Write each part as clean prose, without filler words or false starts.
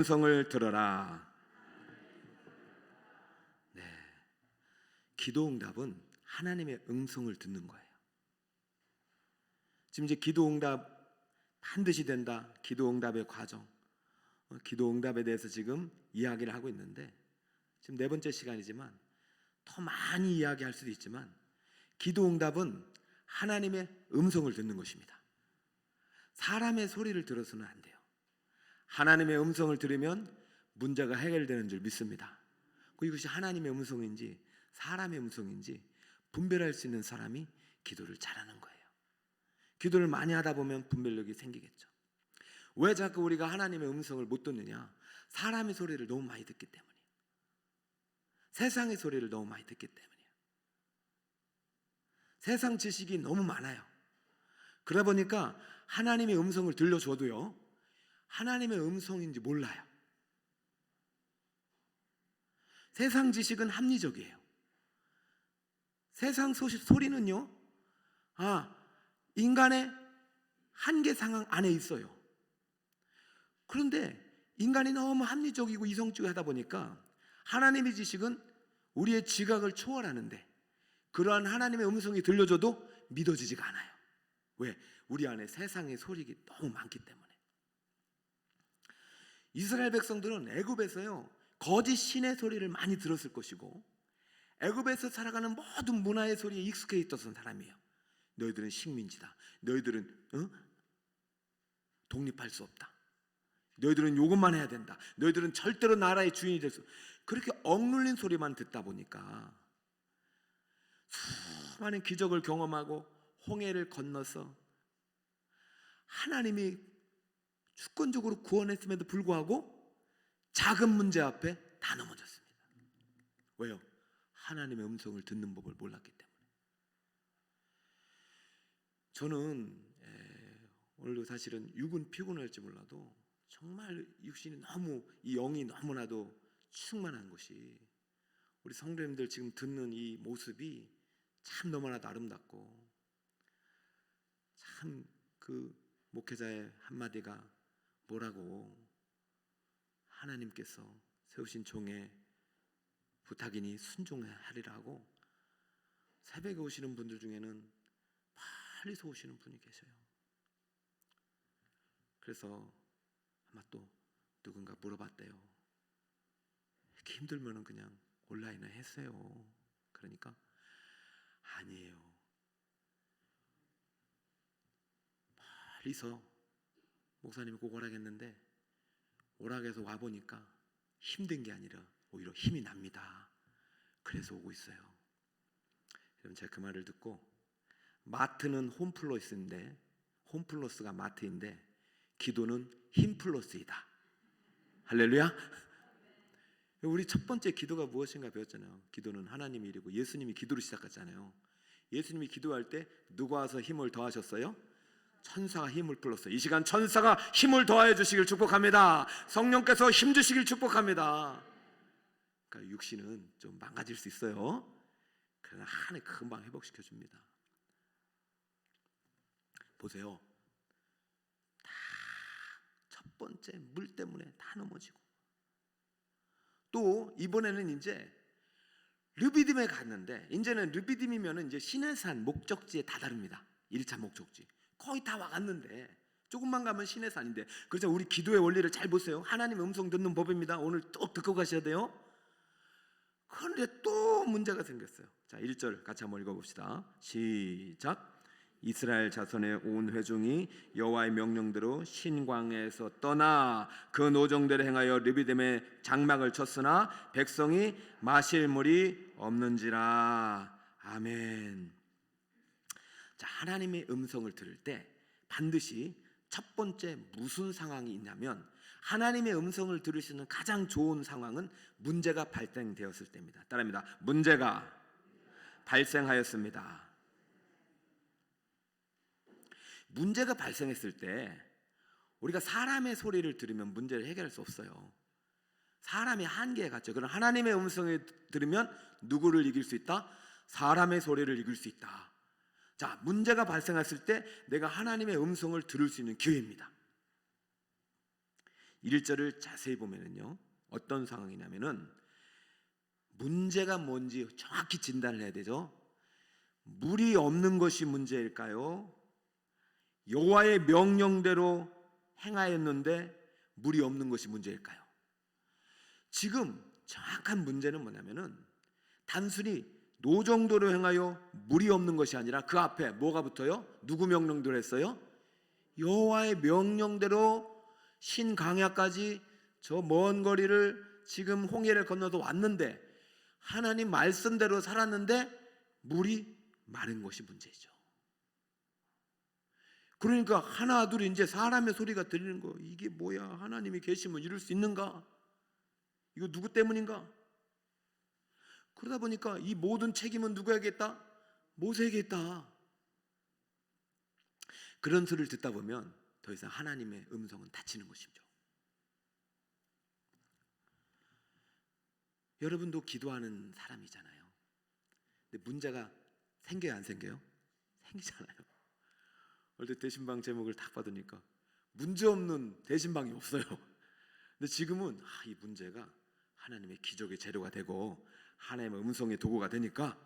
음성을 들어라. 네, 기도응답은 하나님의 음성을 듣는 거예요. 지금 이제 기도응답 반드시 된다, 기도응답의 과정, 기도응답에 대해서 지금 이야기를 하고 있는데, 지금 네 번째 시간이지만 더 많이 이야기할 수도 있지만, 기도응답은 하나님의 음성을 듣는 것입니다. 사람의 소리를 들어서는 안 돼요. 하나님의 음성을 들으면 문제가 해결되는 줄 믿습니다. 이것이 하나님의 음성인지 사람의 음성인지 분별할 수 있는 사람이 기도를 잘하는 거예요. 기도를 많이 하다 보면 분별력이 생기겠죠. 왜 자꾸 우리가 하나님의 음성을 못 듣느냐? 사람의 소리를 너무 많이 듣기 때문이에요. 세상의 소리를 너무 많이 듣기 때문이에요. 세상 지식이 너무 많아요. 그러다 보니까 하나님의 음성을 들려줘도요, 하나님의 음성인지 몰라요. 세상 지식은 합리적이에요. 세상 소리는요, 인간의 한계 상황 안에 있어요. 그런데 인간이 너무 합리적이고 이성적이고 하다 보니까 하나님의 지식은 우리의 지각을 초월하는데, 그러한 하나님의 음성이 들려줘도 믿어지지가 않아요. 왜? 우리 안에 세상의 소리가 너무 많기 때문에. 이스라엘 백성들은 애굽에서요, 거짓 신의 소리를 많이 들었을 것이고, 애굽에서 살아가는 모든 문화의 소리에 익숙해 있었던 사람이에요. 너희들은 식민지다. 너희들은 독립할 수 없다. 너희들은 요것만 해야 된다. 너희들은 절대로 나라의 주인이 될 수. 그렇게 억눌린 소리만 듣다 보니까 수많은 기적을 경험하고 홍해를 건너서 하나님이 주권적으로 구원했음에도 불구하고 작은 문제 앞에 다 넘어졌습니다. 왜요? 하나님의 음성을 듣는 법을 몰랐기 때문에. 저는 오늘도 사실은 육은 피곤할지 몰라도 정말 육신이 너무, 이 영이 너무나도 충만한 것이, 우리 성도님들 지금 듣는 이 모습이 참 너무나도 아름답고, 참 그 목회자의 한마디가 뭐라고, 하나님께서 세우신 종의 부탁이니 순종하리라 하고, 새벽에 오시는 분들 중에는 빨리서 오시는 분이 계셔요. 그래서 아마 또 누군가 물어봤대요. 이렇게 힘들면은 그냥 온라인을 했어요. 그러니까 아니에요. 빨리서 목사님이 꼭 오라겠는데, 오락에서 와보니까 힘든 게 아니라 오히려 힘이 납니다. 그래서 오고 있어요. 여러분, 제가 그 말을 듣고, 마트는 홈플러스인데, 홈플러스가 마트인데, 기도는 힘플러스이다. 할렐루야. 우리 첫 번째 기도가 무엇인가 배웠잖아요. 기도는 하나님 일이고, 예수님이 기도를 시작했잖아요. 예수님이 기도할 때 누가 와서 힘을 더하셨어요? 천사가 힘을 풀었어요. 이 시간 천사가 힘을 더하여 주시길 축복합니다. 성령께서 힘 주시길 축복합니다. 그러니까 육신은 좀 망가질 수 있어요. 그러나 하나님 금방 회복시켜 줍니다. 보세요. 다 첫 번째 물 때문에 다 넘어지고, 또 이번에는 이제 르비딤에 갔는데, 이제는 르비딤이면 이제 시내산 목적지에 다다릅니다. 1차 목적지 거의 다 와갔는데, 조금만 가면 시내산인데, 그래서 우리 기도의 원리를 잘 보세요. 하나님의 음성 듣는 법입니다. 오늘 또 듣고 가셔야 돼요. 그런데 또 문제가 생겼어요. 자, 1절 같이 한번 읽어봅시다. 시작. 이스라엘 자손의 온 회중이 여호와의 명령대로 신광야에서 떠나 그 노정대로 행하여 르비딤에 장막을 쳤으나 백성이 마실 물이 없는지라. 아멘. 자, 하나님의 음성을 들을 때 반드시 첫 번째 무슨 상황이 있냐면, 하나님의 음성을 들을 수 있는 가장 좋은 상황은 문제가 발생되었을 때입니다. 따라합니다. 문제가 발생하였습니다. 문제가 발생했을 때 우리가 사람의 소리를 들으면 문제를 해결할 수 없어요. 사람의 한계에 갇혀. 그럼 하나님의 음성을 들으면 누구를 이길 수 있다? 사람의 소리를 이길 수 있다. 자, 문제가 발생했을 때 내가 하나님의 음성을 들을 수 있는 기회입니다. 1절을 자세히 보면은요, 어떤 상황이냐면은 문제가 뭔지 정확히 진단을 해야 되죠. 물이 없는 것이 문제일까요? 여호와의 명령대로 행하였는데 물이 없는 것이 문제일까요? 지금 정확한 문제는 뭐냐면은 단순히 노정도로 행하여 물이 없는 것이 아니라 그 앞에 뭐가 붙어요? 누구 명령대로 했어요? 여호와의 명령대로 신강야까지 저 먼 거리를 지금 홍해를 건너서 왔는데 하나님 말씀대로 살았는데 물이 마른 것이 문제죠. 그러니까 하나 둘 이제 사람의 소리가 들리는 거, 이게 뭐야? 하나님이 계시면 이룰 수 있는가? 이거 누구 때문인가? 그러다 보니까 이 모든 책임은 누구에게 있다? 모세에게 있다. 그런 소리를 듣다 보면 더 이상 하나님의 음성은 닫히는 것이죠. 여러분도 기도하는 사람이잖아요. 근데 문제가 생겨요, 안 생겨요? 생기잖아요. 어릴 때 대신방 제목을 딱 받으니까 문제 없는 대신방이 없어요. 근데 지금은 이 문제가 하나님의 기적의 재료가 되고 하나님의 음성의 도구가 되니까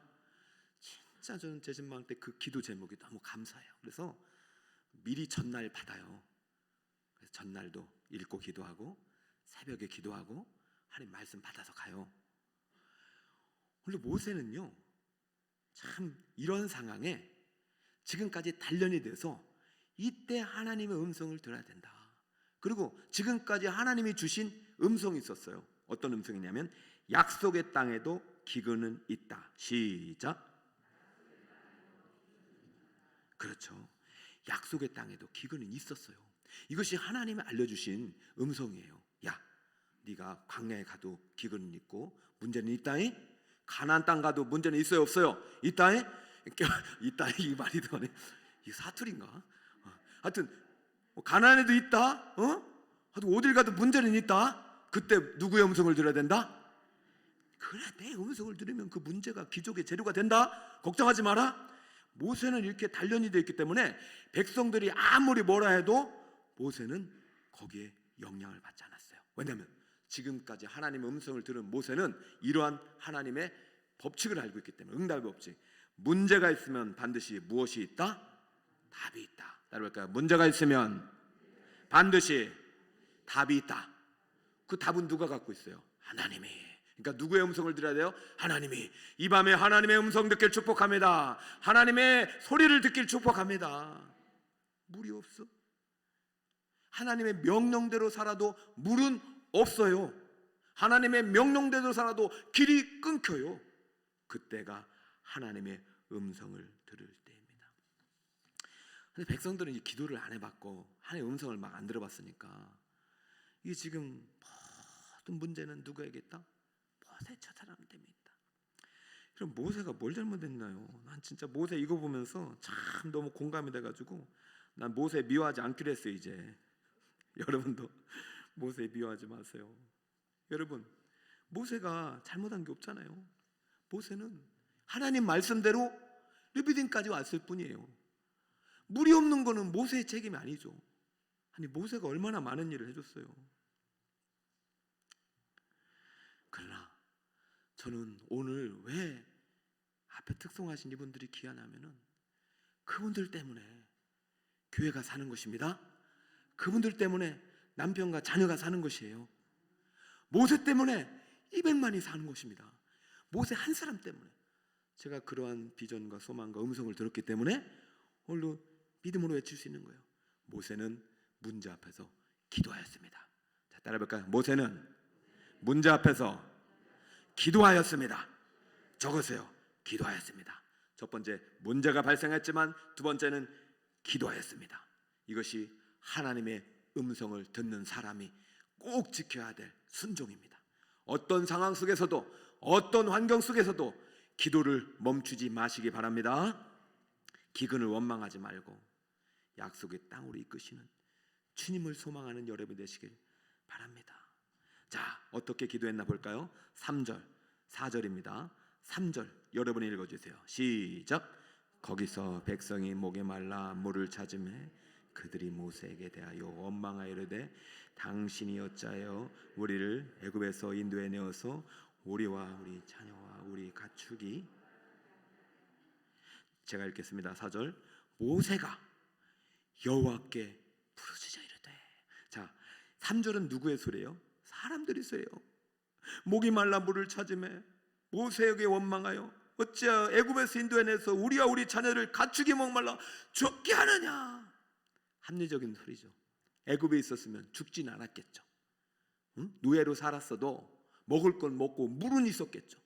진짜 저는 대신방 때 그 기도 제목이 너무 감사해요. 그래서 미리 전날 받아요. 그래서 전날도 읽고 기도하고 새벽에 기도하고 하나님 말씀 받아서 가요. 원래 모세는요, 참 이런 상황에 지금까지 단련이 돼서 이때 하나님의 음성을 들어야 된다. 그리고 지금까지 하나님이 주신 음성이 있었어요. 어떤 음성이냐면 약속의 땅에도 기근은 있다. 시작. 그렇죠. 약속의 땅에도 기근은 있었어요. 이것이 하나님이 알려주신 음성이에요. 야, 네가 광야에 가도 기근은 있고 문제는 있다잉. 가나안 땅 가도 문제는 있어요, 없어요? 있다잉. 있다잉 이 말이 더네. 이 사투리인가? 하여튼 가나안에도 있다. 하여튼 어딜 가도 문제는 있다. 그때 누구의 음성을 들어야 된다? 그래, 내 음성을 들으면 그 문제가 기적의 재료가 된다. 걱정하지 마라. 모세는 이렇게 단련이 되어 있기 때문에 백성들이 아무리 뭐라 해도 모세는 거기에 영향을 받지 않았어요. 왜냐하면 지금까지 하나님의 음성을 들은 모세는 이러한 하나님의 법칙을 알고 있기 때문에, 응답의 법칙. 문제가 있으면 반드시 무엇이 있다? 답이 있다. 따라볼까요? 문제가 있으면 반드시 답이 있다. 그 답은 누가 갖고 있어요? 하나님이. 그러니까 누구의 음성을 들어야 돼요? 하나님이. 이 밤에 하나님의 음성 듣길 축복합니다. 하나님의 소리를 듣길 축복합니다. 물이 없어. 하나님의 명령대로 살아도 물은 없어요. 하나님의 명령대로 살아도 길이 끊겨요. 그때가 하나님의 음성을 들을 때입니다. 근데 백성들은 이 기도를 안 해봤고 하나님의 음성을 막 안 들어봤으니까 이게 지금 모든 문제는 누구에게 있다? 모세 저 사람 때문에 있다. 그럼 모세가 뭘 잘못했나요? 난 진짜 모세 이거 보면서 참 너무 공감이 돼가지고 난 모세 미워하지 않기로 했어요. 이제 여러분도 모세 미워하지 마세요. 여러분, 모세가 잘못한 게 없잖아요. 모세는 하나님 말씀대로 르비딤까지 왔을 뿐이에요. 물이 없는 거는 모세의 책임이 아니죠. 아니, 모세가 얼마나 많은 일을 해줬어요. 그러나 저는 오늘 왜 앞에 특송하신 이분들이 귀하냐면은 그분들 때문에 교회가 사는 것입니다. 그분들 때문에 남편과 자녀가 사는 것이에요. 모세 때문에 200만이 사는 것입니다. 모세 한 사람 때문에 제가 그러한 비전과 소망과 음성을 들었기 때문에 오늘도 믿음으로 외칠 수 있는 거예요. 모세는 문제 앞에서 기도하였습니다. 자, 따라해볼까요? 모세는 문제 앞에서 기도하였습니다. 적으세요. 기도하였습니다. 첫 번째, 문제가 발생했지만 두 번째는 기도하였습니다. 이것이 하나님의 음성을 듣는 사람이 꼭 지켜야 될 순종입니다. 어떤 상황 속에서도 어떤 환경 속에서도 기도를 멈추지 마시기 바랍니다. 기근을 원망하지 말고 약속의 땅으로 이끄시는 주님을 소망하는 여러분 되시길 바랍니다. 자, 어떻게 기도했나 볼까요? 3절, 4절입니다. 3절 여러분이 읽어주세요. 시작. 거기서 백성이 목에 말라 물을 찾음에 그들이 모세에게 대하여 원망하여 이르되 당신이 어찌하여 우리를 애굽에서 인도해 내어서 우리와 우리 자녀와 우리 가축이, 제가 읽겠습니다. 4절. 모세가 여호와께 부르짖어 이르되. 자, 3절은 누구의 소리예요? 사람들이 소리예요. 목이 말라 물을 찾으매 모세에게 원망하여 어찌하여 애굽에서 인도해 내서 우리와 우리 자녀를 가축이 목말라 죽게 하느냐. 합리적인 소리죠. 애굽에 있었으면 죽진 않았겠죠. 노예로 살았어도 먹을 걸 먹고 물은 있었겠죠.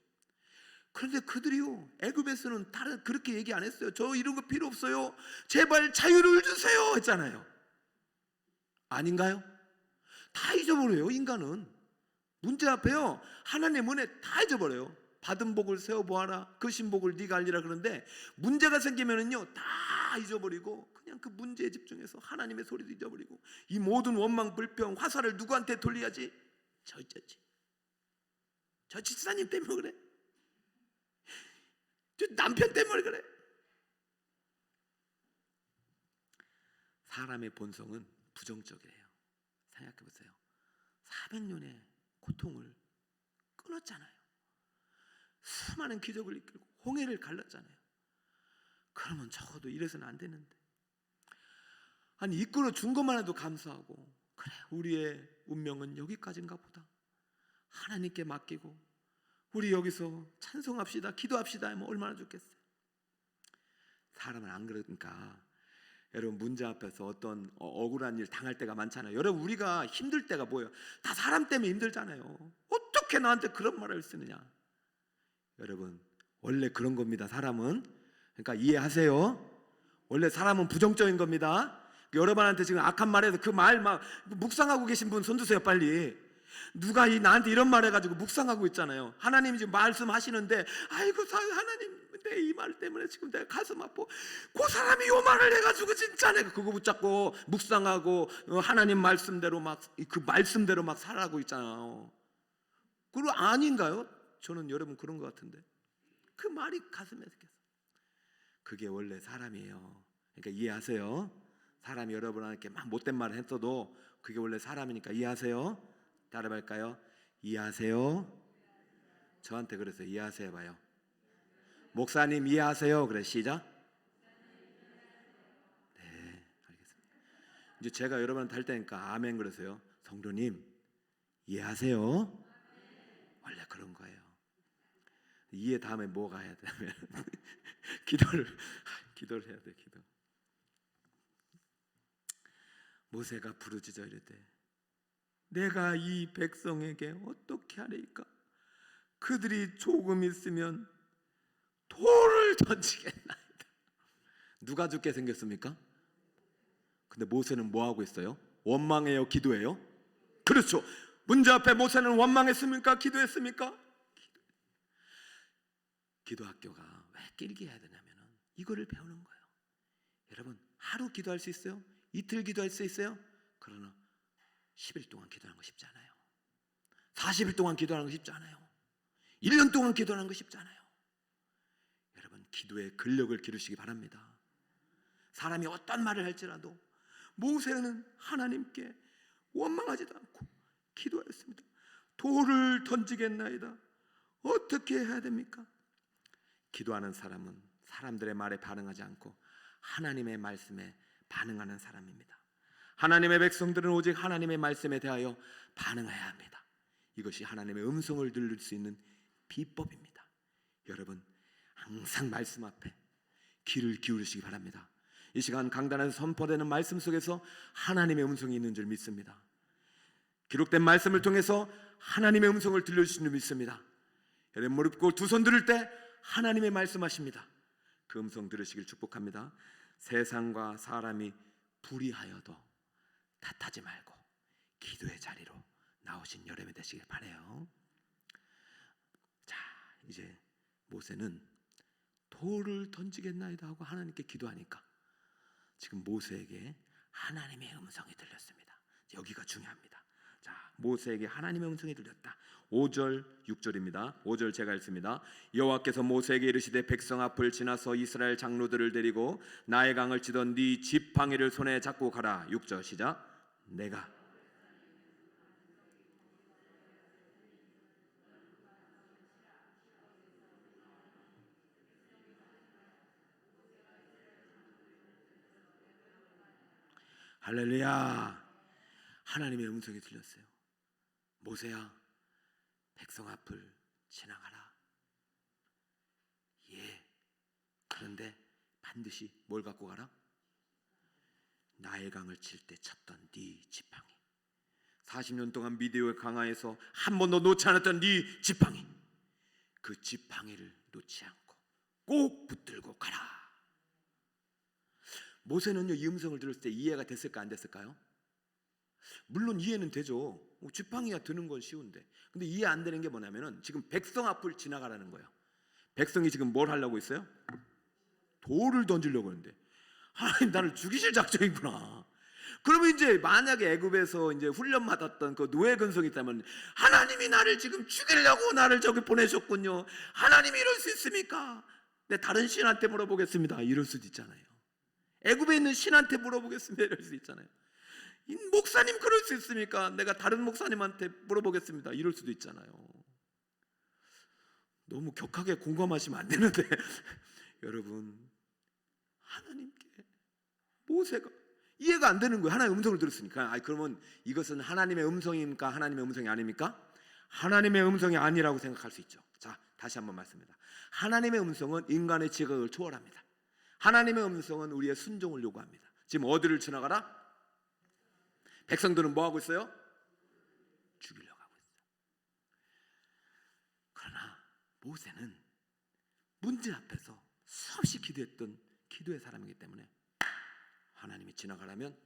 그런데 그들이요, 애굽에서는 다른 그렇게 얘기 안 했어요. 저 이런 거 필요 없어요. 제발 자유를 주세요 했잖아요. 아닌가요? 다 잊어버려요. 인간은 문제 앞에요, 하나님 은혜 다 잊어버려요. 받은 복을 세어보아라, 그 신복을 네가 알리라. 그런데 문제가 생기면은요 다 잊어버리고 그냥 그 문제에 집중해서 하나님의 소리도 잊어버리고, 이 모든 원망 불평 화살을 누구한테 돌려야지? 저 집사님 때문에 그래, 저 남편 때문에 그래. 사람의 본성은 부정적이에요. 생각해보세요. 400년의 고통을 끊었잖아요. 수많은 기적을 이끌고 홍해를 갈랐잖아요. 그러면 적어도 이래서는 안 되는데, 아니 이끌어 준 것만 해도 감사하고, 그래 우리의 운명은 여기까지인가 보다, 하나님께 맡기고 우리 여기서 찬송합시다, 기도합시다 하면 얼마나 좋겠어요. 사람은 안 그러니까 여러분, 문제 앞에서 어떤 억울한 일 당할 때가 많잖아요. 여러분, 우리가 힘들 때가 뭐예요? 다 사람 때문에 힘들잖아요. 어떻게 나한테 그런 말을 쓰느냐. 여러분, 원래 그런 겁니다. 사람은. 그러니까 이해하세요. 원래 사람은 부정적인 겁니다. 여러분한테 지금 악한 말해서 그 말 막 묵상하고 계신 분 손 드세요 빨리. 누가 나한테 이런 말 해가지고 묵상하고 있잖아요. 하나님이 지금 말씀하시는데 아이고 하나님 내 이 말 때문에 지금 내가 가슴 아파. 그 사람이 요 말을 해가지고 진짜 내가 그거 붙잡고 묵상하고 하나님 말씀대로 막 그 말씀대로 막 살아가고 있잖아요. 그거 아닌가요? 저는 여러분 그런 것 같은데, 그 말이 가슴에 새겼어. 그게 원래 사람이에요. 그러니까 이해하세요. 사람이 여러분한테 막 못된 말을 했어도 그게 원래 사람이니까 이해하세요. 따라할까요? 이해하세요. 저한테 그래서 이해하세요 봐요. 목사님 이해하세요. 그래 시작. 네, 알겠습니다. 이제 제가 여러분한테 할 테니까 아멘 그러세요. 성도님 이해하세요. 원래 그런 거예요. 이해 다음에 뭐가 해야 되냐면 기도를 해야 돼. 기도. 모세가 부르짖어 이르되 내가 이 백성에게 어떻게 하리까? 그들이 조금 있으면 돌을 던지겠나이다. 누가 죽게 생겼습니까? 근데 모세는 뭐 하고 있어요? 원망해요, 기도해요? 그렇죠. 문제 앞에 모세는 원망했습니까? 기도했습니까? 기도 학교가 왜 길게 해야 되냐면 이거를 배우는 거예요. 여러분, 하루 기도할 수 있어요? 이틀 기도할 수 있어요? 그러나 10일 동안 기도하는 거 쉽지 않아요. 40일 동안 기도하는 거 쉽지 않아요. 1년 동안 기도하는 거 쉽지 않아요. 여러분, 기도의 근력을 기르시기 바랍니다. 사람이 어떤 말을 할지라도 모세는 하나님께 원망하지도 않고 기도하였습니다. 돌을 던지겠나이다. 어떻게 해야 됩니까? 기도하는 사람은 사람들의 말에 반응하지 않고 하나님의 말씀에 반응하는 사람입니다. 하나님의 백성들은 오직 하나님의 말씀에 대하여 반응해야 합니다. 이것이 하나님의 음성을 들을 수 있는 비법입니다. 여러분, 항상 말씀 앞에 귀를 기울이시기 바랍니다. 이 시간 강단에서 선포되는 말씀 속에서 하나님의 음성이 있는 줄 믿습니다. 기록된 말씀을 통해서 하나님의 음성을 들려주시는 줄 믿습니다. 여러분, 무릎 꿇고 두 손 들을 때 하나님의 말씀하십니다. 그 음성 들으시길 축복합니다. 세상과 사람이 불의하여도 탓하지 말고 기도의 자리로 나오신 여러분이 되시길 바라요. 자, 이제 모세는 돌을 던지겠나이다 하고 하나님께 기도하니까 지금 모세에게 하나님의 음성이 들렸습니다. 여기가 중요합니다. 자, 모세에게 하나님의 음성이 들렸다. 5절 6절입니다. 5절 제가 읽습니다. 여호와께서 모세에게 이르시되 백성 앞을 지나서 이스라엘 장로들을 데리고 나의 강을 치던 네 지팡이를 손에 잡고 가라. 6절 시작. 내가 할렐루야. 하나님의 음성이 들렸어요. 모세야, 백성 앞을 지나가라. 예. 그런데 반드시 뭘 갖고 가라? 나일 강을 칠 때 쳤던 네 지팡이. 40년 동안 미디어의 강화에서 한 번도 놓지 않았던 네 지팡이. 그 지팡이를 놓지 않고 꼭 붙들고 가라. 모세는요, 이 음성을 들었을 때 이해가 됐을까 안 됐을까요? 물론 이해는 되죠. 지팡이야 드는 건 쉬운데. 근데 이해 안 되는 게 뭐냐면은 지금 백성 앞을 지나가라는 거예요. 백성이 지금 뭘 하려고 있어요? 돌을 던지려고 하는데, 하나님 나를 죽이실 작정이구나. 그러면 이제 만약에 애굽에서 이제 훈련 받았던 그 노예 근성이 있다면, 하나님이 나를 지금 죽이려고 나를 저기 보내셨군요. 하나님이 이럴 수 있습니까? 내 다른 신한테 물어보겠습니다. 이럴 수도 있잖아요. 애굽에 있는 신한테 물어보겠습니다. 이럴 수 있잖아요. 목사님 그럴 수 있습니까? 내가 다른 목사님한테 물어보겠습니다. 이럴 수도 있잖아요. 너무 격하게 공감하시면 안 되는데 여러분, 하나님께 모세가 이해가 안 되는 거예요. 하나님의 음성을 들었으니까. 그러면 이것은 하나님의 음성입니까? 하나님의 음성이 아닙니까? 하나님의 음성이 아니라고 생각할 수 있죠. 자, 다시 한번 말씀드립니다. 하나님의 음성은 인간의 지각을 초월합니다. 하나님의 음성은 우리의 순종을 요구합니다. 지금 어디를 지나가라? 백성들은 뭐 하고 있어요? 죽이려고 하고 있어요. 그러나 모세는 문제 앞에서 수없이 기도했던 기도의 사람이기 때문에 하나님이 지나가라면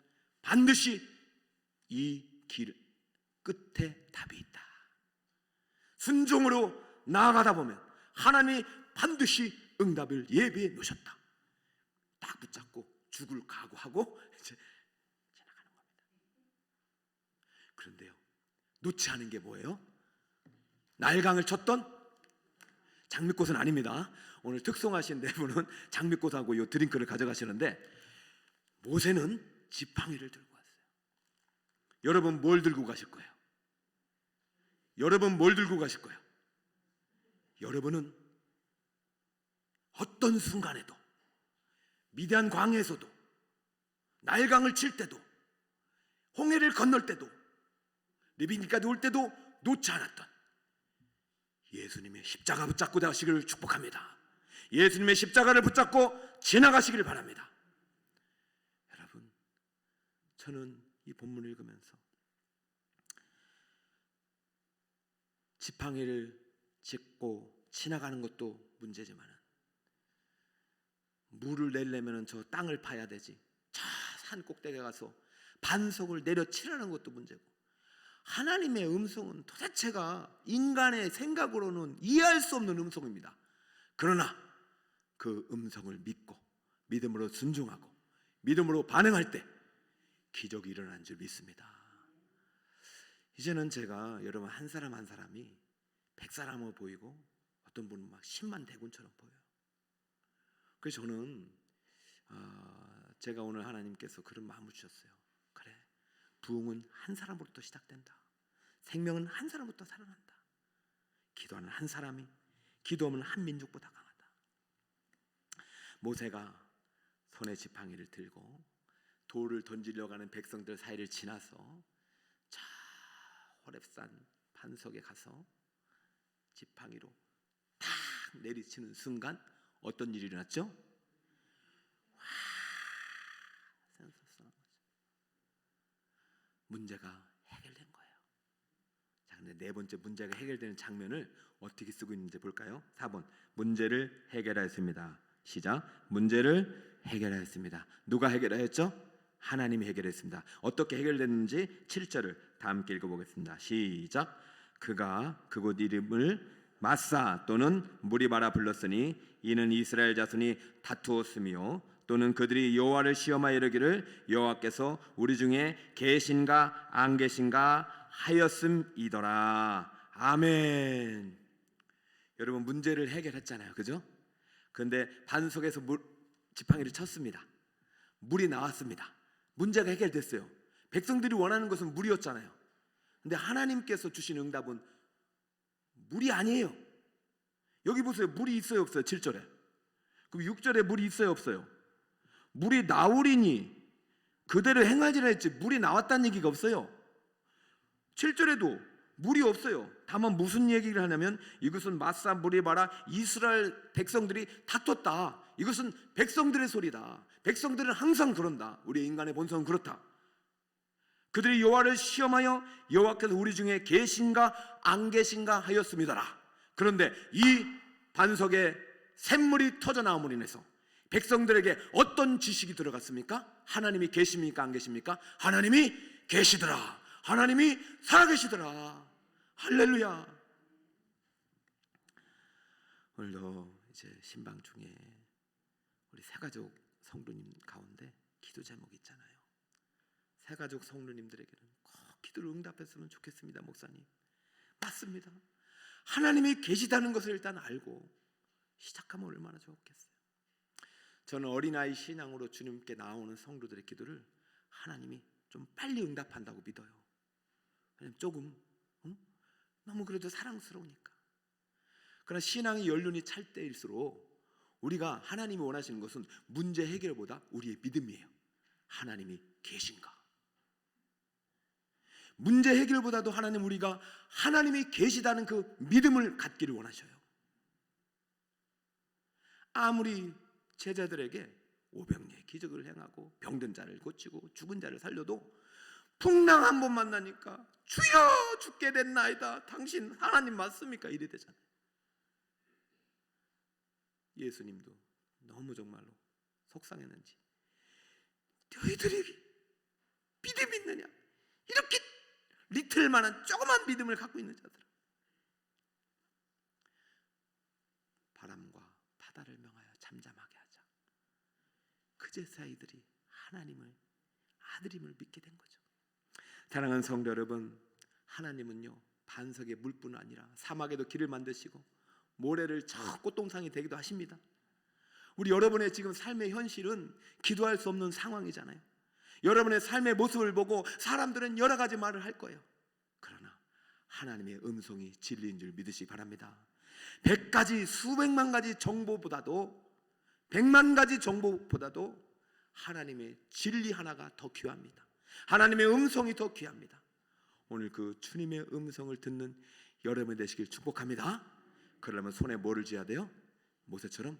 반드시 이 길 끝에 답이 있다. 순종으로 나아가다 보면 하나님이 반드시 응답을 예비해 놓으셨다. 딱 붙잡고 죽을 각오하고 이제 지나가는 겁니다. 그런데요, 놓지 않은 게 뭐예요? 나일강을 쳤던 장미꽃은 아닙니다. 오늘 특송하신 네 분은 장미꽃하고 이 드링크를 가져가시는데, 모세는 지팡이를 들고 왔어요. 여러분 뭘 들고 가실 거예요? 여러분 뭘 들고 가실 거예요? 여러분은 어떤 순간에도, 미디안 광해에서도, 나일강을 칠 때도, 홍해를 건널 때도, 리비니까지 올 때도 놓지 않았던 예수님의 십자가 붙잡고 가시기를 축복합니다. 예수님의 십자가를 붙잡고 지나가시기를 바랍니다. 여러분, 저는 이 본문을 읽으면서 지팡이를 짚고 지나가는 것도 문제지만 물을 내려면 저 땅을 파야 되지, 저 산 꼭대기에 가서 반석을 내려치라는 것도 문제고, 하나님의 음성은 도대체가 인간의 생각으로는 이해할 수 없는 음성입니다. 그러나 그 음성을 믿고 믿음으로 순종하고 믿음으로 반응할 때 기적이 일어나는 줄 믿습니다. 이제는 제가 여러분 한 사람 한 사람이 100사람으로 보이고 어떤 분은 막 10만 대군처럼 보여요. 그래서 저는 제가 오늘 하나님께서 그런 마음을 주셨어요. 그래, 부흥은 한 사람으로부터 시작된다. 생명은 한 사람부터 살아난다. 기도하는 한 사람이, 기도하면 한 민족보다 강하다. 모세가 손에 지팡이를 들고 돌을 던지려고 하는 백성들 사이를 지나서 저 호렙산 반석에 가서 지팡이로 탁 내리치는 순간 어떤 일이 일어났죠? 와, 센서스한 거죠. 문제가 해결된 거예요. 자, 근데 네 번째 문제가 해결되는 장면을 어떻게 쓰고 있는지 볼까요? 4번, 문제를 해결하였습니다. 시작. 문제를 해결하였습니다. 누가 해결하였죠? 하나님이 해결했습니다. 어떻게 해결됐는지 7절을 다 함께 읽어보겠습니다. 시작. 그가 그곳 이름을 마사 또는 무리바라 불렀으니 이는 이스라엘 자손이 다투었으며 또는 그들이 여호와를 시험하여 이르기를 여호와께서 우리 중에 계신가 안 계신가 하였음이더라. 아멘. 여러분, 문제를 해결했잖아요, 그죠? 그런데 반석에서 지팡이를 쳤습니다. 물이 나왔습니다. 문제가 해결됐어요. 백성들이 원하는 것은 물이었잖아요. 근데 하나님께서 주신 응답은 물이 아니에요. 여기 보세요. 물이 있어요, 없어요? 7절에. 그럼 6절에 물이 있어요, 없어요? 물이 나오리니 그대로 행하지라 했지 물이 나왔다는 얘기가 없어요. 7절에도 물이 없어요. 다만 무슨 얘기를 하냐면 이것은 마사 무리바라 이스라엘 백성들이 다퉜다. 이것은 백성들의 소리다. 백성들은 항상 그런다. 우리 인간의 본성은 그렇다. 그들이 여호와를 시험하여 여호와께서 우리 중에 계신가 안 계신가 하였음이더라. 그런데 이 반석에 샘물이 터져나옴으로 인해서 백성들에게 어떤 지식이 들어갔습니까? 하나님이 계십니까 안 계십니까? 하나님이 계시더라. 하나님이 살아계시더라. 할렐루야. 오늘도 이제 신방 중에 우리 새가족 성도님 가운데 기도 제목이 있잖아요. 새가족 성도님들에게는 꼭 기도를 응답했으면 좋겠습니다. 목사님, 맞습니다. 하나님이 계시다는 것을 일단 알고 시작하면 얼마나 좋겠어요. 저는 어린아이 신앙으로 주님께 나오는 성도들의 기도를 하나님이 좀 빨리 응답한다고 믿어요. 왜냐면 조금 너무 그래도 사랑스러우니까. 그러나 신앙의 연륜이 찰 때일수록 우리가 하나님이 원하시는 것은 문제 해결보다 우리의 믿음이에요. 하나님이 계신가? 문제 해결보다도 하나님, 우리가 하나님이 계시다는 그 믿음을 갖기를 원하셔요. 아무리 제자들에게 오병이의 기적을 행하고 병든 자를 고치고 죽은 자를 살려도 풍랑 한 번 만나니까 주여 죽게 됐나이다. 당신 하나님 맞습니까? 이래 되잖아요. 예수님도 너무 정말로 속상했는지 너희들이 믿음 있느냐? 이렇게 리틀만한 조그만 믿음을 갖고 있는 자들아, 바람과 바다를 명하여 잠잠하게 하자. 그제서야 이들이 하나님을, 아들임을 믿게 된 거죠. 사랑하는 성도 여러분, 하나님은요 반석의 물뿐 아니라 사막에도 길을 만드시고 모래를 저 꽃동산이 되기도 하십니다. 우리 여러분의 지금 삶의 현실은 기도할 수 없는 상황이잖아요. 여러분의 삶의 모습을 보고 사람들은 여러 가지 말을 할 거예요. 그러나 하나님의 음성이 진리인 줄 믿으시기 바랍니다. 100가지 수백만 가지 정보보다도 100만 가지 정보보다도 하나님의 진리 하나가 더 귀합니다. 하나님의 음성이 더 귀합니다. 오늘 그 주님의 음성을 듣는 여러분 되시길 축복합니다. 그러려면 손에 뭐를 쥐어야 돼요? 모세처럼,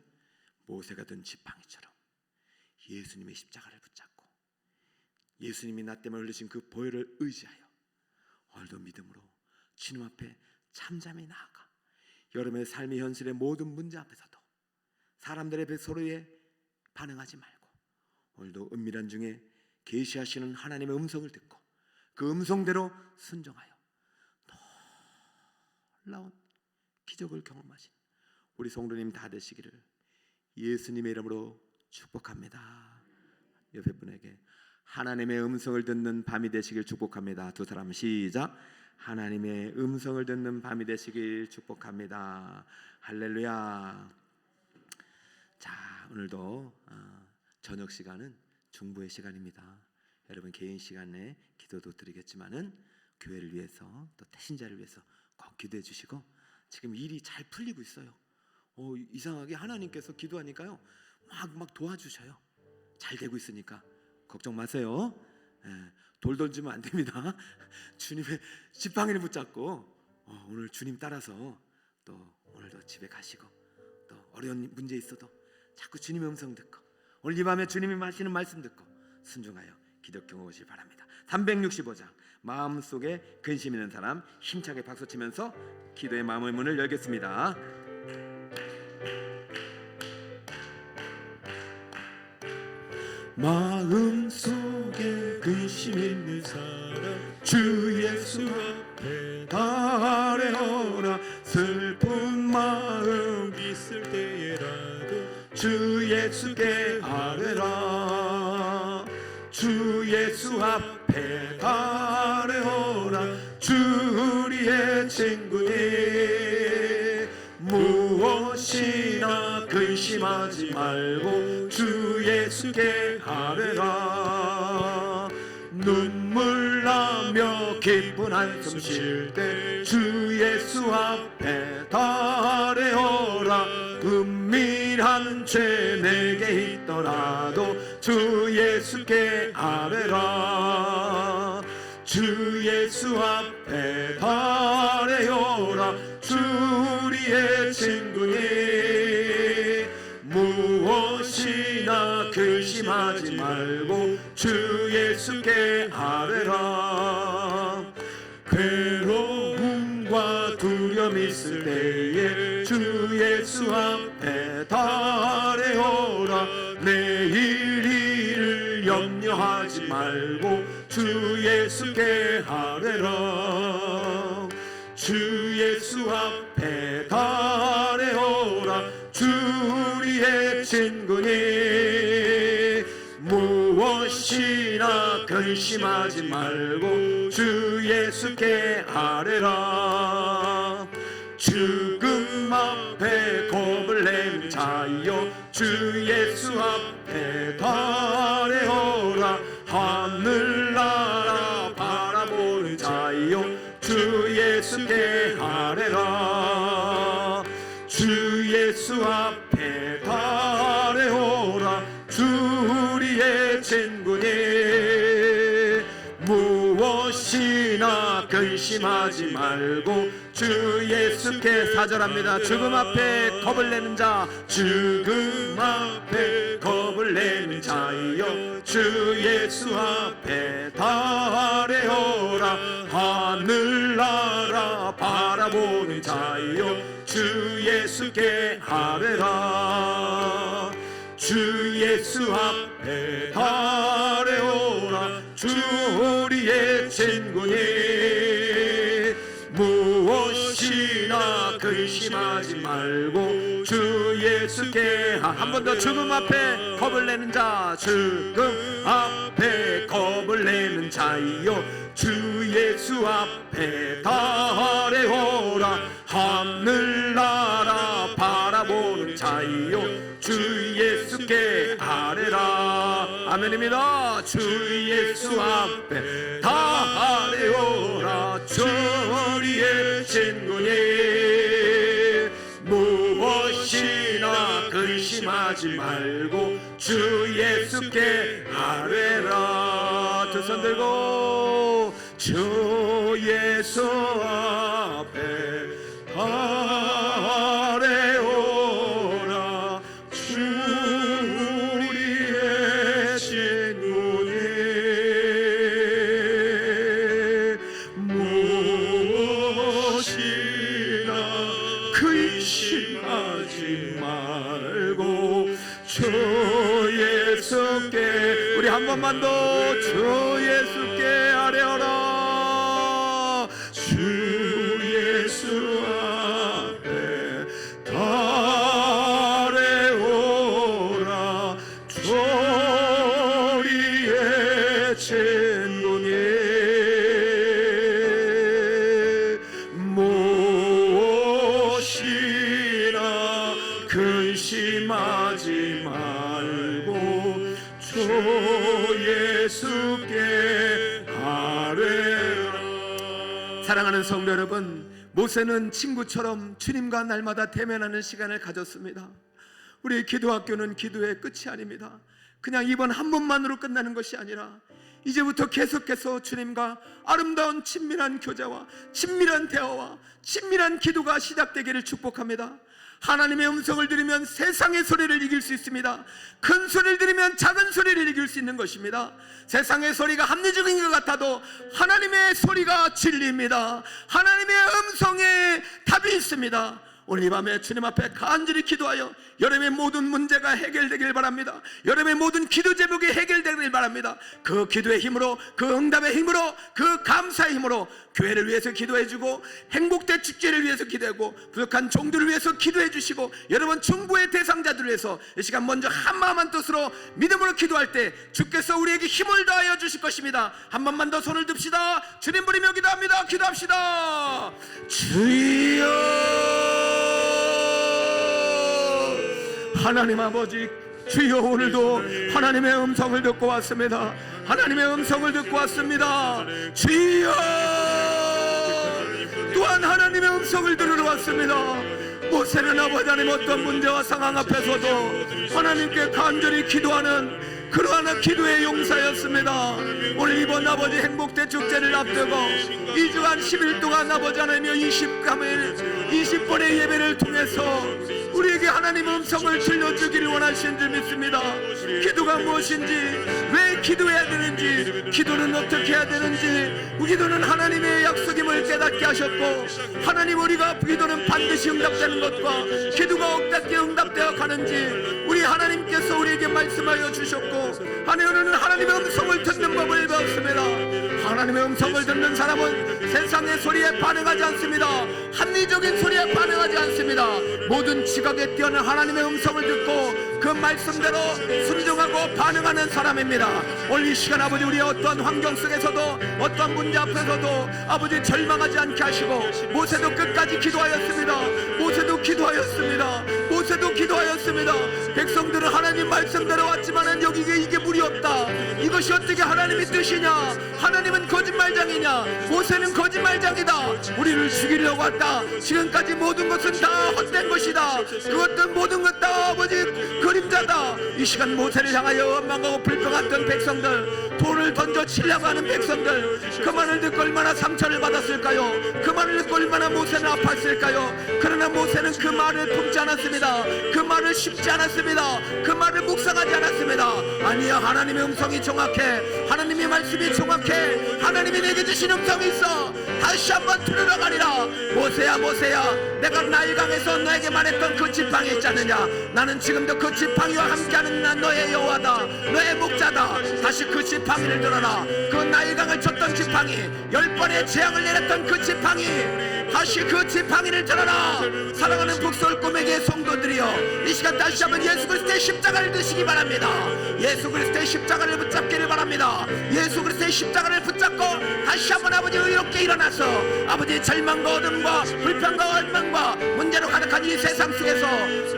모세가 든 지팡이처럼 예수님의 십자가를 붙잡고 예수님이 나 때문에 흘리신 그 보혈을 의지하여 오늘도 믿음으로 주님 앞에 잠잠히 나아가 여러분의 삶의 현실의 모든 문제 앞에서도 사람들의 소리에 반응하지 말고 오늘도 은밀한 중에 계시하시는 하나님의 음성을 듣고 그 음성대로 순종하여 놀라운 기적을 경험하신 우리 성도님 다 되시기를 예수님의 이름으로 축복합니다. 옆에 분에게 하나님의 음성을 듣는 밤이 되시길 축복합니다. 두 사람 시작. 하나님의 음성을 듣는 밤이 되시길 축복합니다. 할렐루야. 자, 오늘도 저녁 시간은 중보의 시간입니다. 여러분 개인 시간에 기도도 드리겠지만은 교회를 위해서 또 태신자를 위해서 꼭 기도해 주시고, 지금 일이 잘 풀리고 있어요. 이상하게 하나님께서 기도하니까요 막 도와주셔요. 잘 되고 있으니까 걱정 마세요. 돌 던지면 안 됩니다. 주님의 지팡이를 붙잡고 오늘 주님 따라서 또 오늘도 집에 가시고 또 어려운 문제 있어도 자꾸 주님의 음성 듣고 오늘 이 밤에 주님이 하시는 말씀 듣고 순종하여 기도 경험하시기 바랍니다. 365장 마음속에 근심 있는 사람 힘차게 박수치면서 기도의 마음의 문을 열겠습니다. 마음속에 근심 있는 사람 주 예수 앞에 아뢰어라. 슬픈 마음 있을 때에라도 주 예수께 아뢰라. 주 예수 앞에 아뢰어라. 주 친구니 무엇이나 근심하지 말고 주 예수께 아뢰라. 눈물 나며 기쁜 한숨 쉴 때 주 예수 앞에 달래어라. 은밀한 죄 내게 있더라도 주 예수께 아뢰라. 주 예수 앞에 달래어라. 주 우리의 친구니 무엇이나 근심하지 말고 주 예수께 아뢰라. 괴로움과 두려움 있을 때에 주 예수 앞에 달래어라. 내일 일을 염려하지 말고 주 예수께 아뢰라. 주 예수 앞에 달래어라. 주 우리의 친구니 무엇이나 근심하지 말고 주 예수께 아뢰라. 죽음 앞에 겁을 낸 자여 주 예수 앞에 달래어라. 하늘나라 바라보는 자여 주 예수께 아뢰라. 주 예수 앞에 달래어라. 주 우리의 친구니 무엇이나 근심하지 말고 주 예수께 사절합니다. 죽음 앞에 겁을 내는 자, 죽음 앞에 겁을 내는 자여 주 예수 앞에 달래어라. 하늘나라 바라보는 자여 주 예수께 아뢰라. 주 예수 앞에 달래어라. 주 우리의 친구니 무엇이나 근심하지 말고 주 예수께 한 번 더. 죽음 앞에 겁을 내는 자, 죽음 앞에 겁을 내는 자여 주 예수 앞에 달래어라. 하늘나라 바라보는 자여 주 예수께 아뢰라. 아멘입니다. 주 예수 앞에 달래어라. 주 우리의 친구니 무엇이나 근심하지 말고 주 예수께 아뢰라. 두 손 들고 주 예수 앞에 달래어라. 주 우리의 친구니 무엇이나 근심하지 말고 주 예수께, 우리 한 번만 더 주 예수께 아뢰어라. 주 예수 앞에 달래어라. 주 우리의 친구니 무엇이나 근심하지 말고 주 예수께 아뢰라. 사랑하는 성도 여러분, 모세는 친구처럼 주님과 날마다 대면하는 시간을 가졌습니다. 우리 기도학교는 기도의 끝이 아닙니다. 그냥 이번 한 번만으로 끝나는 것이 아니라 이제부터 계속해서 주님과 아름다운 친밀한 교제와 친밀한 대화와 친밀한 기도가 시작되기를 축복합니다. 하나님의 음성을 들으면 세상의 소리를 이길 수 있습니다. 큰 소리를 들으면 작은 소리를 이길 수 있는 것입니다. 세상의 소리가 합리적인 것 같아도 하나님의 소리가 진리입니다. 하나님의 음성에 답이 있습니다. 오늘 이 밤에 주님 앞에 간절히 기도하여 여러분의 모든 문제가 해결되길 바랍니다. 여러분의 모든 기도 제목이 해결되길 바랍니다. 그 기도의 힘으로, 그 응답의 힘으로, 그 감사의 힘으로 교회를 위해서 기도해주고, 행복대 축제를 위해서 기도하고, 부족한 종들을 위해서 기도해 주시고, 여러분 충고의 대상자들을 위해서 이 시간 먼저 한 마음 한 뜻으로 믿음으로 기도할 때 주께서 우리에게 힘을 더하여 주실 것입니다. 한 번만 더 손을 듭시다. 주님 부르며 기도합니다. 기도합시다. 주여, 하나님 아버지, 주여, 오늘도 하나님의 음성을 듣고 왔습니다. 하나님의 음성을 듣고 왔습니다. 주여, 또한 하나님의 음성을 들으러 왔습니다. 모세는 아버지 하나님 어떤 문제와 상황 앞에서도 하나님께 간절히 기도하는 그러한 기도의 용사였습니다. 오늘 이번 아버지 행복대 축제를 앞두고 2주간 10일 동안 아버지 하나님의 20번의 예배를 통해서 우리에게 하나님의 음성을 들려주기를 원하신 줄 믿습니다. 기도가 무엇인지, 왜 기도해야 되는지, 기도는 어떻게 해야 되는지, 기도는 하나님의 약속임을 깨닫게 하셨고, 하나님 우리가 기도는 반드시 응답되는 것과 기도가 어떻게 응답되어 가는지 우리 하나님께서 우리에게 말씀하여 주셨고, 하나님은 하나님의 음성을 듣는 법을 배웠습니다. 하나님의 음성을 듣는 사람은 세상의 소리에 반응하지 않습니다. 합리적인 소리에 반응하지 않습니다. 모든 지각에 뛰어난 하나님의 음성을 듣고 그 말씀대로 순종하고 반응하는 사람입니다. 오늘 이 시간 아버지, 우리의 어떠한 환경 속에서도, 어떠한 문제 앞에서도 아버지 절망하지 않게 하시고, 모세도 끝까지 기도하였습니다. 모세도 기도하였습니다. 모세도 기도하였습니다. 백성들은 하나님 말씀대로 왔지만은 여기에 이게 물이 없다. 이것이 어떻게 하나님의 뜻이냐? 하나님은 거짓말장이냐? 모세는 거짓말장이다. 우리를 죽이려고 왔다. 지금까지 모든 것은 다 헛된 것이다. 그것들 모든 것 다 아버지 그림자다. 이 시간 모세를 향하여 원망하고 불평했던 백성들, 돌을 던져 치려고 하는 백성들, 그 말을 듣고 얼마나 상처를 받았을까요? 그 말을 듣고 얼마나 모세는 아팠을까요? 그러나 모세는 그 말을 품지 않았습니다. 그 말을 쉽지 않았습니다. 그 말을 묵상하지 않았습니다. 아니야, 하나님의 음성이 정확해. 하나님의 말씀이 정확해. 하나님이 내게 주신 음성이 있어. 다시 한번 들으러 가리라. 모세야, 모세야, 내가 나일강에서 너에게 말했던 그 지팡이 있지 않느냐? 나는 지금도 그 지팡이와 함께하는 나 너의 여호와다. 너의 목자다. 다시 그 지팡이를 들어라. 그 나일강을 쳤던 지팡이, 10번의 재앙을 내렸던 그 지팡이, 다시 그 지팡이를 들어라. 사랑하는 북서울 꼬매기의 성도들이여, 이 시간 다시 한번 예수 그리스도의 십자가를 드시기 바랍니다. 예수 그리스도의 십자가를 붙잡기를 바랍니다. 예수 그리스도의 십자가를 붙잡고 다시 한번 아버지 의롭게 일어나서 아버지 절망과 어둠과 불평과 원망과 문제로 가득한 이 세상 속에서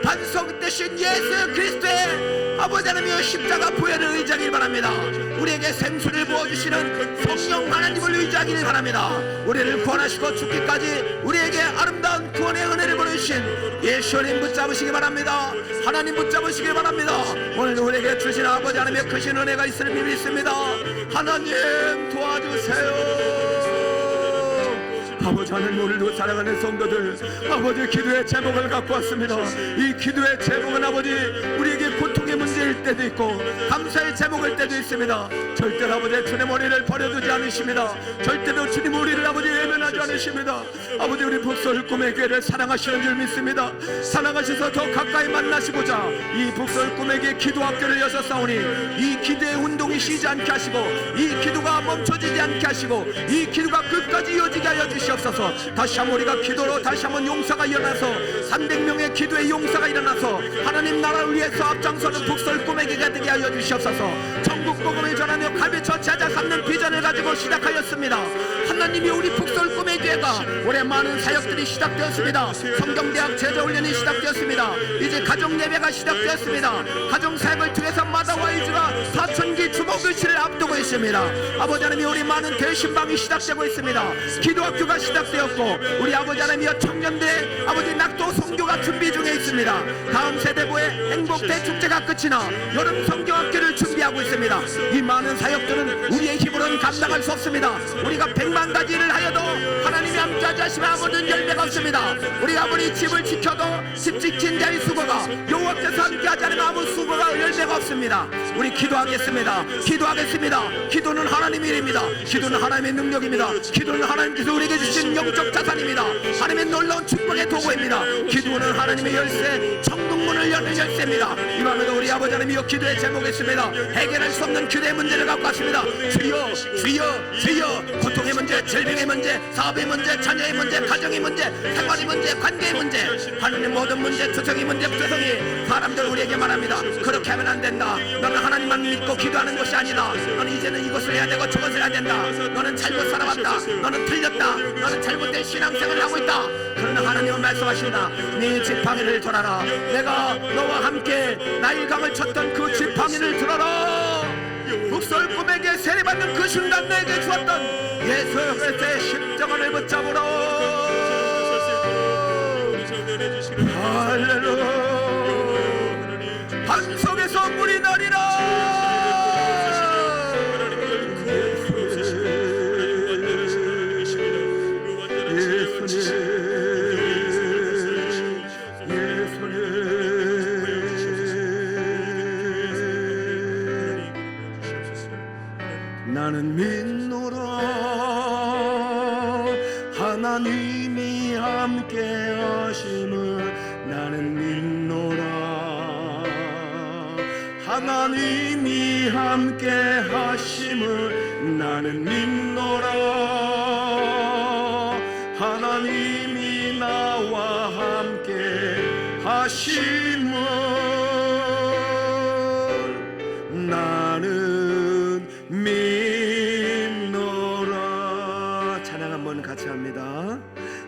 반석 대신 예수 그리스도의 아버지 하나님의 십자가 보혈을 의지하길 바랍니다. 우리에게 생수를 부어주시는 성령 하나님을 의지하길 바랍니다. 우리를 구원하시고 죽기까지 우리에게 아름다운 구원의 은혜를 보내주신 예수님 붙잡으시기 바랍니다. 하나님 붙잡으시기 바랍니다. 오늘 우리에게 주신 아버지 하나님의 크신 은혜가 있을 믿습니다. 하나님 도와주세요. 아버지 하나님, 오늘도 사랑하는 성도들, 아버지 기도의 제목을 갖고 왔습니다. 이 기도의 제목은 아버지 우리에게 고통의 문제일 때도 있고 감사의 제목일 때도 있습니다. 절대로 아버지 주님 우리를 버려두지 않으십니다. 절대로 주님 우리를 아버지 외면하지 않으십니다. 아버지 우리 북서울 꿈의 교회를 사랑하시는 줄 믿습니다. 사랑하셔서 더 가까이 만나시고자 이 북서울 꿈의 교회 기도학교를 여셨사오니 이 기도의 운동이 쉬지 않게 하시고, 이 기도가 멈춰지지 않게 하시고, 이 기도가 끝까지 이어지게 하여 주시옵소서. 다시 한번 우리가 기도로 다시 한번 용사가 일어나서 300명의 기도의 용사가 일어나서 하나님 나라를 위해서 앞장서는 북서울 꿈의 교회가 되게 하여 주시옵소서. 전국 복음을 전하며 가르쳐 제자 삼는 비전을 가지고 시작하였습니다. 하나님이 우리 북서울 꿈의 교회가 올해 많은 사역들이 시작되었습니다. 성경대학 제자훈련이 시작되었습니다. 이제 가정예배가 시작되었습니다. 가정사역을 통해서 마다와이즈가 4,000기 주목을치를 앞두고 있습니다. 아버지 하나님, 우리 많은 대신방이 시작되고 있습니다. 기도학교가 시작되었고 우리 아버지 하나님이여 청년들의 아버지 낙도 선교가 준비 중에 있습니다. 다음 세대부의 행복대 축제가 끝이나 여름 성경학교를 준비하고 있습니다. 이 많은 사역들은 우리의 힘으로는 감당할 수 없습니다. 우리가 100만 가지 일을 하여도 하나님이 함께하지 않으시면 아무런 열매가 없습니다. 우리 아무리 집을 지켜도 집 지킨 자의 수고가 여호와께서 함께하지 않으면 아무 수고가 열매가 없습니다. 우리 기도하겠습니다. 기도하겠습니다. 기도는 하나님의 일입니다. 기도는 하나님의 능력입니다. 기도는 하나님께서 우리에게 주신 영적 자산입니다. 하나님의 놀라운 축복의 도구입니다. 기도는 하나님의 열쇠, 천국문을 여는 열쇠입니다. 이 밤에도 우리 아버지 하나님이여 기도의 제목이 있습니다. 해결할 수 없는 기도의 문제를 갖고 왔습니다. 주여 주여 주여, 고통의 문제, 질병의 문제, 사업의 문제, 자녀의 문제, 가정의 문제, 생활의 문제, 관계의 문제, 하나님 모든 문제, 투성이 문제, 투성이 사람들 우리에게 말합니다. 그렇게 하면 안 된다. 너는 하나님만 믿고 기도하는 것이 아니다. 너는 이제는 이것을 해야 되고 저것을 해야 된다. 너는 잘못 살아왔다. 너는 틀렸다. 너는 잘못된 신앙생활을 하고 있다. 그러나 하나님은 말씀하신다. 네 지팡이를 들어라. 내가 너와 함께 나일강을 쳤던 그 지팡이를 들어라. 목설 꿈에게 세례받는 그 순간 내게 주었던 예수 그리스도의 십자가를 붙잡으라. 할렐루야. 반석에서 물이 나리라. 나는 믿노라. 하나님이 함께 하심을 나는 믿노라. 하나님이 함께 하심을 나는 믿노라. 하나님이 나와 함께 하심을 나는 믿노라. 찬양 한번 같이 합니다.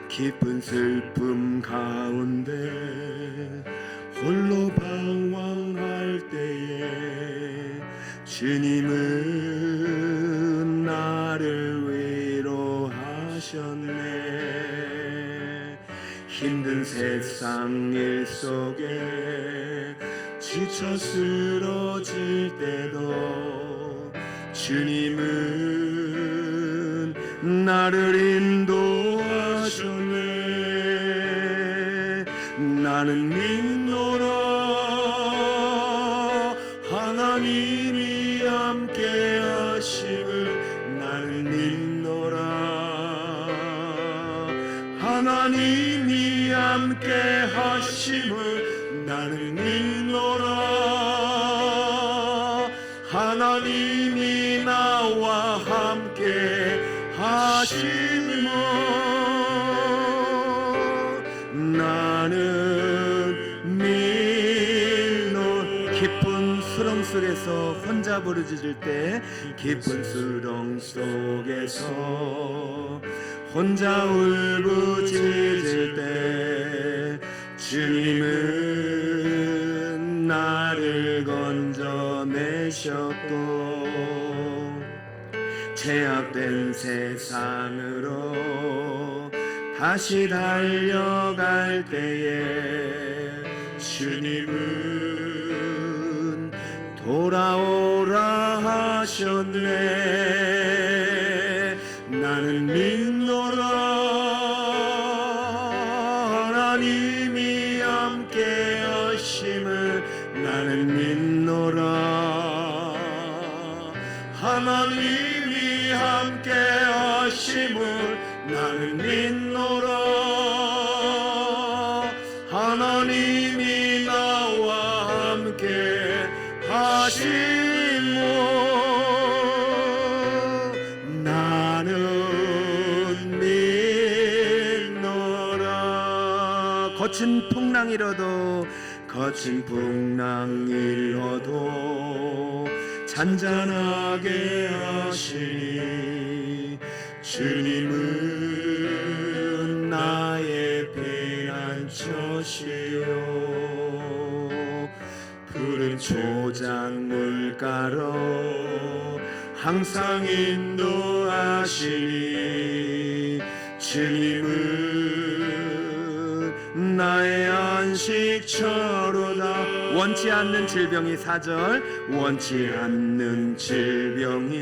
깊은 슬픔 가운데 홀로 방황할 때에 주님은 나를 위로하셨네. 힘든 세상 일 속에 지쳐 쓰러질 때도 주님은 나를 인도하셨네. 나는 믿노라. 하나님이 함께 하심을 나는 믿노라. 하나님이 함께 하심을 나는 믿노라. 하나님이 나와 함께 하심을 나는 믿노라. 깊은 수렁 속에서 혼자 부르짖을 때, 깊은 수렁 속에서 혼자 울부짖을 때 주님은 나를 건져내셨고, 제약된 세상으로 다시 달려갈 때에 주님은 돌아오라 하셨네. 나는 믿노라. 하나님이 함께 하심을 나는 믿노라. 하나님이 함께 하심을 나는 믿노라. 하나님이 나와 함께 하심을 나는 믿노라. 거친 풍랑이라도 거친 풍랑이라도 잔잔하게 하시니 주님은 나의 피난처시요. 푸른 초장물가로 항상 인도하시니 주님은 나의 안식처로다. 원치 않는 질병이 4절, 원치 않는 질병이